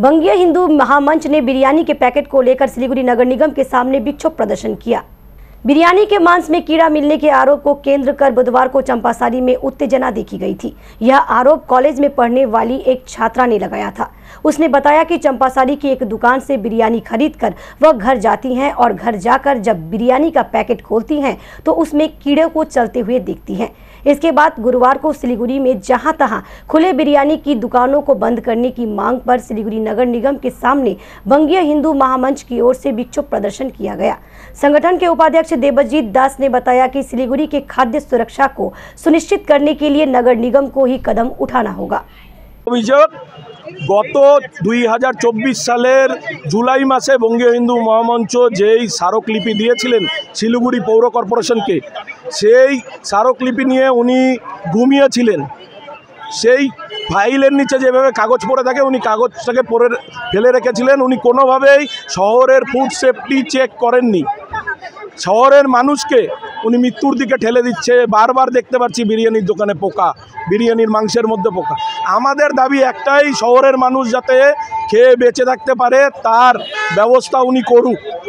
बंगीय हिंदू महामंच ने बिरयानी के पैकेट को लेकर सिलीगुड़ी नगर निगम के सामने विक्षोभ प्रदर्शन किया। बिरयानी के मांस में कीड़ा मिलने के आरोप को केंद्र कर बुधवार को चंपासारी में उत्तेजना देखी गई थी। यह आरोप कॉलेज में पढ़ने वाली एक छात्रा ने लगाया था। उसने बताया कि चंपासारी की एक दुकान से बिरयानी खरीदकर वह घर जाती हैं और घर जाकर जब बिरयानी का पैकेट खोलती हैं तो उसमें कीड़े को चलते हुए देखती हैं। इसके बाद गुरुवार को सिलीगुड़ी में जहां तहां खुले बिरयानी की दुकानों को बंद करने की मांग पर सिलीगुड़ी नगर निगम के सामने बंगीय हिंदू महामंच की ओर से विक्षोभ प्रदर्शन किया गया। संगठन के उपाध्यक्ष देवजीत दास ने बताया कि सिलीगुड़ी के खाद्य सुरक्षा को सुनिश्चित करने के लिए नगर निगम को ही कदम उठाना होगा। गत 2024 सालेर जुलाई मासे बंगीय हिंदू महामंच जेई स्मारकलिपि दिएछिलेन सिलीगुड़ी पौर कॉर्पोरेशन के सेई स्मारकलिपि निये उनी घुमिয়েছিলেন। সেই ফাইলের নিচে যেভাবে কাগজ পড়ে থাকে উনি কাগজটাকে পড়ে ফেলে রেখেছিলেন। উনি কোনোভাবেই শহরের ফুড সেফটি চেক করেননি। শহরের মানুষকে উনি মৃত্যুর দিকে ঠেলে দিচ্ছে। বারবার দেখতে পাচ্ছি বিরিয়ানির দোকানে পোকা, বিরিয়ানির মাংসের মধ্যে পোকা। আমাদের দাবি একটাই, শহরের মানুষ যাতে খেয়ে বেঁচে থাকতে পারে তার ব্যবস্থা উনি করুক।